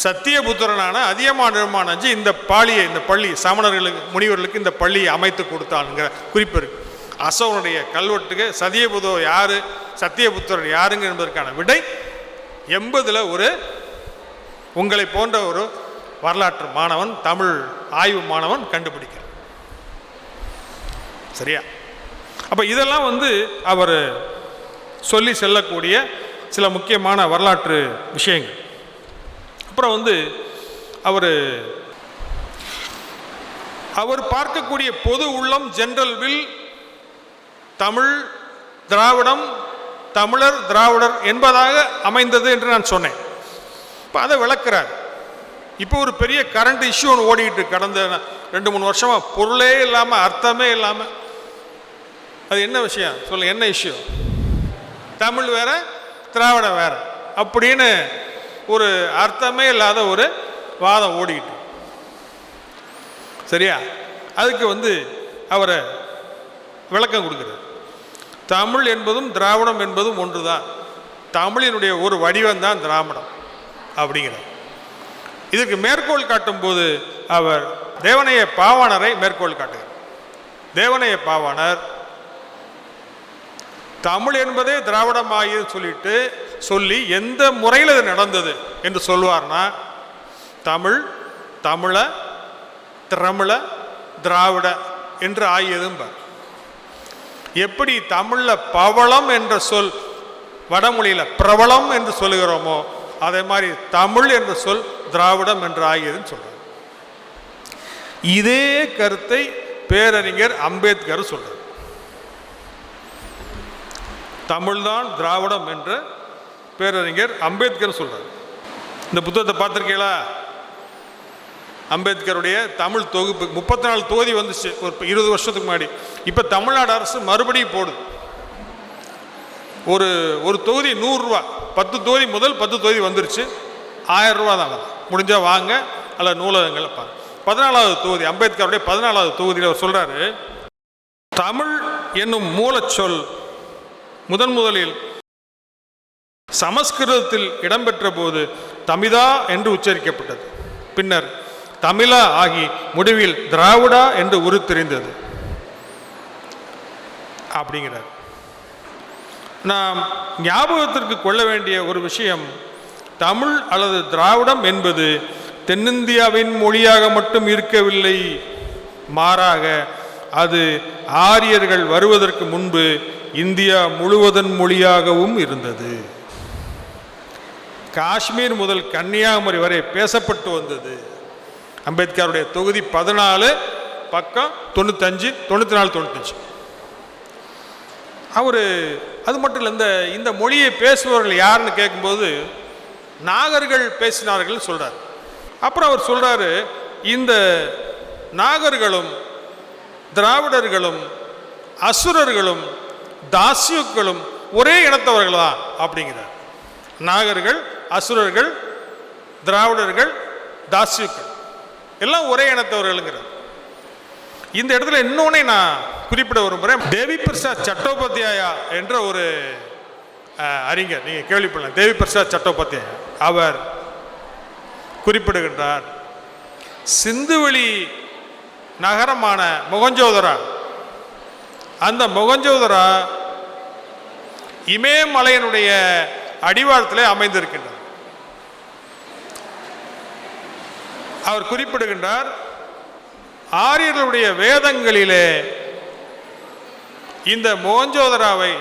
சத்தியபுத்திரனான அதியமான் நெடுமான் அஞ்சு இந்த பாலியை, இந்த பள்ளி சமணர்களுக்கு, முனிவர்களுக்கு இந்த பள்ளியை அமைத்து கொடுத்தானுங்கிற குறிப்பு இருக்கு. அசோகனுடைய கல்வெட்டுக்கு சதியபுதோ யாரு, சத்தியபுத்திரர் யாருங்க என்பதற்கான விடை 80ல் ஒரு உங்களை போன்ற ஒரு வரலாற்று மாணவன், தமிழ் ஆய்வு மாணவன் கண்டுபிடிக்கிறார். சரியா? அப்போ இதெல்லாம் வந்து அவர் சொல்லி செல்லக்கூடிய சில முக்கியமான வரலாற்று விஷயங்கள். அப்புறம் வந்து அவர் பார்க்கக்கூடிய பொது உள்ளம், ஜெனரல் வில், தமிழ் திராவிடம், தமிழர் திராவிடர் என்பதாக அமைந்தது என்று நான் சொன்னேன். இப்போ அதை விளக்குறார். இப்போ ஒரு பெரிய கரண்ட் இஷ்யூ ஒன்று ஓடிக்கிட்டு கடந்த 2-3 வருஷமாக, பொருளே இல்லாமல், அர்த்தமே இல்லாமல். அது என்ன விஷயம் சொல்ல? என்ன இஷ்யூ? தமிழ் வேற, திராவிடம் வேற அப்படின்னு ஒரு அர்த்தமே இல்லாத ஒரு வாதம் ஓடிக்கிட்டு. சரியா? அதுக்கு வந்து அவரை விளக்கம் கொடுக்குறார். தமிழ் என்பதும் திராவிடம் என்பதும் ஒன்று தான். தமிழினுடைய ஒரு வடிவம் தான் திராவிடம் அப்படிங்கிறார். இதற்கு மேற்கோள் காட்டும்போது அவர் தேவனைய பாவாணரை மேற்கோள் காட்டுகிறார். தேவனைய பாவாணர் தமிழ் என்பதே திராவிடமாகின்னு சொல்லிட்டு சொல்லி எந்த முறையில் இது நடந்தது என்று சொல்வார்னா தமிழ், தமிழ, திரமிழ, திராவிட என்று ஆகியதும். எப்படி தமிழில் பவளம் என்ற சொல் வடமொழியில் பிரபலம் என்று சொல்லுகிறோமோ அதே மாதிரி தமிழ் என்ற சொல் திராவிடம் என்று ஆகியதுன்னு சொல்றார். இதே கருத்தை பேரறிஞர் அம்பேத்கர் சொல்றார். தமிழ்தான் திராவிடம் என்று பேரறிஞர் அம்பேத்கர் சொல்றார். இந்த புத்தகத்தை பார்த்துருக்கீங்களா? அம்பேத்கருடைய தமிழ் தொகுப்பு 34 தொகுதி வந்துச்சு ஒரு 20 வருஷத்துக்கு முன்னாடி. இப்போ தமிழ்நாடு அரசு மறுபடியும் போடுது. ஒரு தொகுதி 100 ரூபா, 10 தொகுதி முதல் 10 தொகுதி வந்துருச்சு. 1000 ரூபா தாங்க. முடிஞ்சால் வாங்க, அல்ல நூலகங்களை பாருங்க. 14வது தொகுதி, அம்பேத்கருடைய 14வது தொகுதியில் அவர் சொல்றாரு, தமிழ் என்னும் மூலச்சொல் முதலில் சமஸ்கிருதத்தில் இடம்பெற்ற போது தமிழா என்று உச்சரிக்கப்பட்டது. பின்னர் தமிழா ஆகி முடிவில் திராவிடா என்று உருத்தெரிந்தது அப்படிங்கிறார். நாம் ஞாபகத்திற்கு கொள்ள வேண்டிய ஒரு விஷயம், தமிழ் அல்லது திராவிடம் என்பது தென்னிந்தியாவின் மொழியாக மட்டும் இருக்கவில்லை. மாறாக அது ஆரியர்கள் வருவதற்கு முன்பு இந்தியா முழுவதன் மொழியாகவும் இருந்தது. காஷ்மீர் முதல் கன்னியாகுமரி வரை பேசப்பட்டு வந்தது. அம்பேத்கருடைய தொகுதி 14 பக்கம் 95, 94, 95. அவர் அது மட்டும் இல்லை, இந்த மொழியை பேசுபவர்கள் யாருன்னு கேட்கும்போது நாகர்கள் பேசினார்கள் சொல்றார். அப்புறம் அவர் சொல்றாரு, இந்த நாகர்களும் திராவிடர்களும் அசுரர்களும் தாசியுக்களும் ஒரே இனத்தவர்கள் தான் அப்படிங்கிறார். நாகர்கள், அசுரர்கள், திராவிடர்கள், தாசியுக்கள் எல்லாம் ஒரே இனத்தவர்கள்ங்கிறார். இந்த இடத்துல இன்னொன்னே நான் குறிப்பிட விரும்புகிறேன். தேவி பிரசாத் சட்டோபாத்யாயா என்ற ஒரு அறிஞர், நீங்கள் கேள்விப்படலாம், தேவி பிரசாத் சட்டோபாத்யாயா, அவர் குறிப்பிடுகின்றார், சிந்துவெளி நகரமான மொகஞ்சோதரா, அந்த மொகஞ்சோதரா இமயமலையினுடைய அடிவாரத்திலே அமைந்திருக்கின்றார். அவர் குறிப்பிடுகின்றார், ஆரியர்களுடைய வேதங்களிலே இந்த மொகஞ்சோதராவை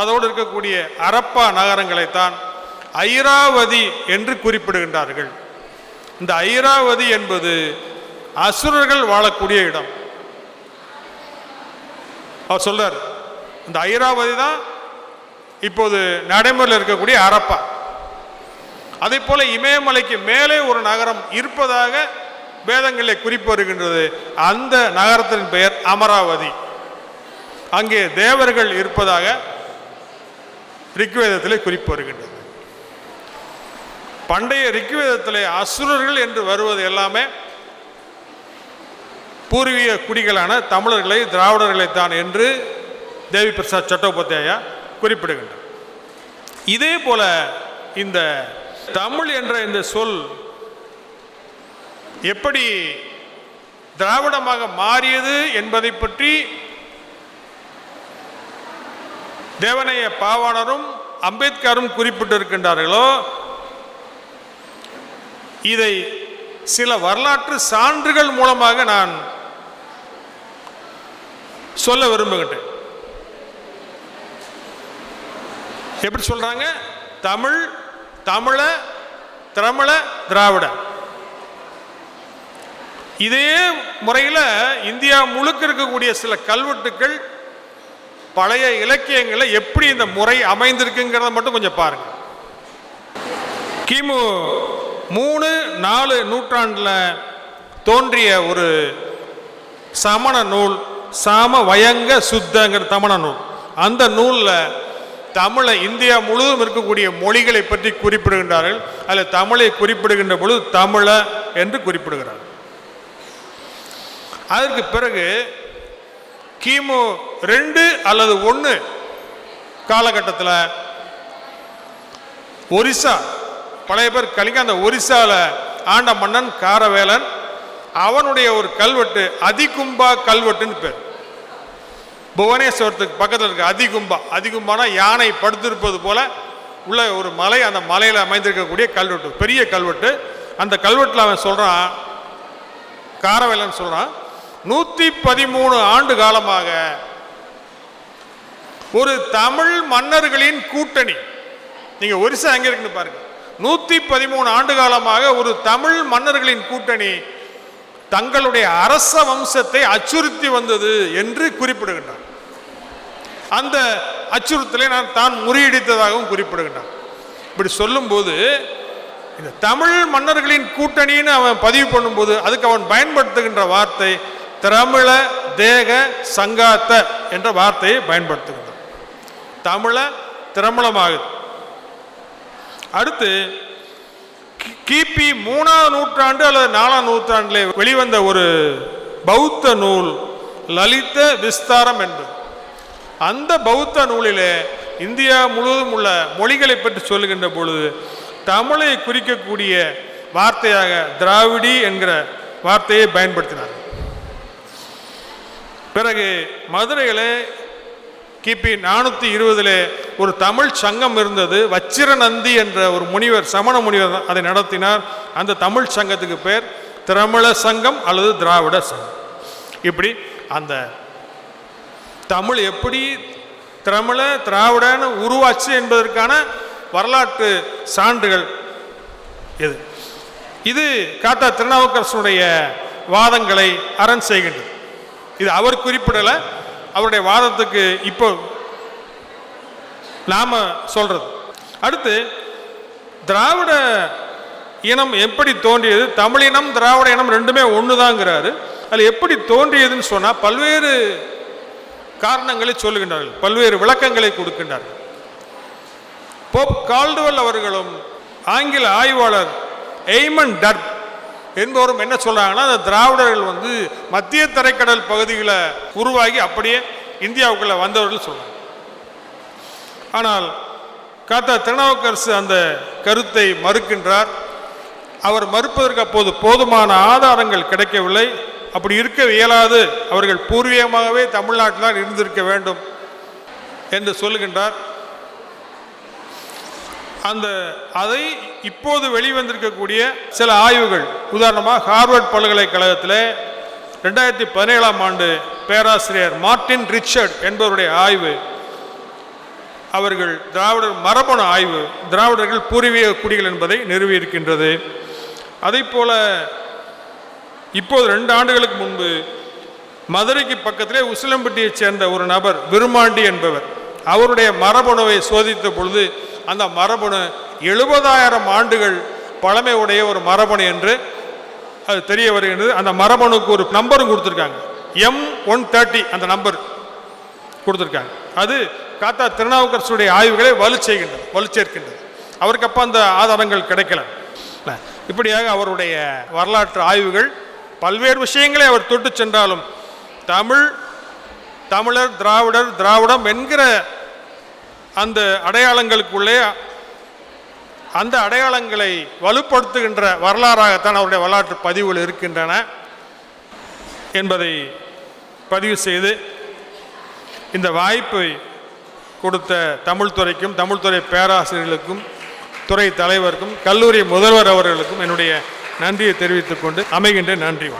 அதோடு இருக்கக்கூடிய அரப்பா நகரங்களைத்தான் ஐராவதி என்று குறிப்பிடுகின்றார்கள். இந்த ஐராவதி என்பது அசுரர்கள் வாழக்கூடிய இடம். அவர் சொல்றார், இந்த ஐராவதி தான் இப்போது நடைமுறையில் இருக்கக்கூடிய அரப்பா. அதே போல இமயமலைக்கு மேலே ஒரு நகரம் இருப்பதாக வேதங்களில் குறிப்பு வருகின்றது. அந்த நகரத்தின் பெயர் அமராவதி. அங்கே தேவர்கள் இருப்பதாக ரிக்வேதத்திலே குறிப்பு வருகின்றது. பண்டைய ரிக்வேதத்திலே அசுரர்கள் என்று வருவது எல்லாமே பூர்வீக குடிகளான தமிழர்களை, திராவிடர்களைத்தான் என்று தேவி பிரசாத் சட்டோபாத்யாயா குறிப்பிடுகின்றார். இதே போல இந்த தமிழ் என்ற இந்த சொல் எப்படி திராவிடமாக மாறியது என்பதை பற்றி தேவனைய பாவாணரும் அம்பேத்கரும் குறிப்பிட்டிருக்கின்றார்களோ, இதை சில வரலாற்று சான்றுகள் மூலமாக நான் சொல்ல விரும்புகின்றேன். எப்படி சொல்றாங்க? தமிழ், தமிழ, திரமிழ, திராவிட. இதே முறையில் இந்தியா முழுக்க இருக்கக்கூடிய சில கல்வெட்டுக்கள், பழைய இலக்கியங்களில் எப்படி இந்த முறை அமைந்திருக்குங்கிறத மட்டும் கொஞ்சம் பாருங்க. கிமு 3-4 நூற்றாண்டில் தோன்றிய ஒரு சமண நூல், சாம வயங்க சுத்தங்கிற சமண நூல். அந்த நூலில் தமிழை, இந்தியா முழுவதும் இருக்கக்கூடிய மொழிகளை பற்றி குறிப்பிடுகின்றார்கள். அதில் தமிழை குறிப்பிடுகின்ற பொழுது தமிழ என்று குறிப்பிடுகிறார்கள். அதற்கு பிறகு கிமு 2 அல்லது 1 காலகட்டத்தில் ஒரிசா, பழைய பேர் கலிங்க, அந்த ஒரிசாவில் ஆண்ட மன்னன் காரவேலன், அவனுடைய ஒரு கல்வெட்டு அதிகும்பா கல்வெட்டுன்னு பேர். புவனேஸ்வரத்துக்கு பக்கத்தில் இருக்க அதிகும்பா, அதிகும்பானா யானை படுத்திருப்பது போல உள்ள ஒரு மலை, அந்த மலையில் அமைந்திருக்கக்கூடிய கல்வெட்டு, பெரிய கல்வெட்டு. அந்த கல்வெட்டில் அவன் சொல்கிறான், காரவேலன் சொல்கிறான், 113 ஆண்டு காலமாக ஒரு தமிழ் மன்னர்களின் கூட்டணி, நீங்கள் ஒரிசா எங்கே இருக்குன்னு பாருங்க, 113 ஆண்டு காலமாக ஒரு தமிழ் மன்னர்களின் கூட்டணி தங்களுடைய அரச வம்சத்தை அச்சுறுத்தி வந்தது என்று குறிப்பிடுகின்றார். அந்த அச்சுறுத்தலை நான் தான் முறியடித்ததாகவும் குறிப்பிடுகின்றான். இப்படி சொல்லும்போது இந்த தமிழ் மன்னர்களின் கூட்டணின்னு அவன் பதிவு பண்ணும்போது அதுக்கு அவன் பயன்படுத்துகின்ற வார்த்தை திரமிழ தேக சங்காத்த என்ற வார்த்தையை பயன்படுத்துகின்றான். தமிழ திரமிழமாகுது. அடுத்து கிபி 3ஆம் நூற்றாண்டு அல்லது 4ஆம் நூற்றாண்டில் வெளிவந்த ஒரு பௌத்த நூல் லலித விஸ்தாரம் என்பது. அந்த பௌத்த நூலிலே இந்தியா முழுவதும் உள்ள மொழிகளை பற்றி சொல்லுகின்ற பொழுது தமிழை குறிக்கக்கூடிய வார்த்தையாக திராவிடி என்கிற வார்த்தையை பயன்படுத்தினார். பிறகு மதுரையில் கிபி 420 ஒரு தமிழ் சங்கம் இருந்தது. வச்சிரநந்தி என்ற ஒரு முனிவர், சமண முனிவர் அதை நடத்தினார். அந்த தமிழ் சங்கத்துக்கு பேர் திரமிழ சங்கம் அல்லது திராவிட சங்கம். இப்படி அந்த தமிழ் எப்படி திரமிழ திராவிடன்னு உருவாச்சு என்பதற்கான வரலாற்று சான்றுகள் இது. இது காத்தா திருநாவுக்கரசனுடைய வாதங்களை அரண் செய்கின்றது. இது அவர் குறிப்பிடலை, அவருடைய வாதத்துக்கு இப்போ நாம சொல்றது. அடுத்து திராவிட இனம் எப்படி தோன்றியது, தமிழினம் திராவிட இனம் ரெண்டுமே ஒண்ணுதாங்கிறாரு. அது எப்படி தோன்றியதுன்னு சொன்னா பல்வேறு காரணங்களை சொல்லுகின்றார்கள், பல்வேறு விளக்கங்களை கொடுக்கின்றார்கள். போப் கால்டுவெல் அவர்களும் ஆங்கில ஆய்வாளர் எய்மன் டர்ப் என்பவரும் என்ன சொல்றாங்கன்னா, அந்த திராவிடர்கள் மத்திய தரைக்கடல் பகுதிகளை உருவாகி அப்படியே இந்தியாவுக்குள்ள வந்தவர்கள் சொல்றாங்க. ஆனால் காத்தா திருநாவுக்கரசு அந்த கருத்தை மறுக்கின்றார். அவர் மறுப்பதற்கு அப்போது போதுமான ஆதாரங்கள் கிடைக்கவில்லை. அப்படி இருக்க இயலாது, அவர்கள் பூர்வீகமாகவே தமிழ்நாட்டில் தான் இருந்திருக்க வேண்டும் என்று சொல்லுகின்றார். அதை இப்போது வெளிவந்திருக்கக்கூடிய சில ஆய்வுகள், உதாரணமாக ஹார்வர்ட் பல்கலைக்கழகத்தில் 2017ஆம் ஆண்டு பேராசிரியர் மார்டின் ரிச்சர்ட் என்பவருடைய ஆய்வு, அவர்கள் திராவிடர் மரபணு ஆய்வு, திராவிடர்கள் பூர்வீக குடிகள் என்பதை நிறுவியிருக்கின்றது. அதை போல இப்போது 2 ஆண்டுகளுக்கு முன்பு மதுரைக்கு பக்கத்திலே உசிலம்பட்டியைச் சேர்ந்த ஒரு நபர் விருமாண்டி என்பவர், அவருடைய மரபணுவை சோதித்த பொழுது அந்த மரபணு 70,000 ஆண்டுகள் பழமை உடைய ஒரு மரபணு என்று அது தெரிய வருகின்றது. அந்த மரபணுக்கு ஒரு நம்பரும் கொடுத்துருக்காங்க, M130 அந்த நம்பர் கொடுத்துருக்காங்க. அது காத்தா திருநாவுக்கரசுடைய ஆய்வுகளை வலு சேர்க்கின்றது. அவருக்கு அப்போ அந்த ஆதாரங்கள் கிடைக்கல. இப்படியாக அவருடைய வரலாற்று ஆய்வுகள் பல்வேறு விஷயங்களை அவர் தொட்டு சென்றாலும் தமிழர் திராவிடம் என்கிற அந்த அடையாளங்களுக்குள்ளே அந்த அடையாளங்களை வலுப்படுத்துகின்ற வரலாறாகத்தான் அவருடைய வரலாற்று பதிவுகள் இருக்கின்றன என்பதை பதிவு செய்து இந்த வாய்ப்பை கொடுத்த தமிழ்துறைக்கும் தமிழ்துறை பேராசிரியர்களுக்கும் துறை தலைவருக்கும் கல்லூரி முதல்வர் அவர்களுக்கும் என்னுடைய நன்றியை தெரிவித்துக் கொண்டு அமைகின்ற. நன்றி.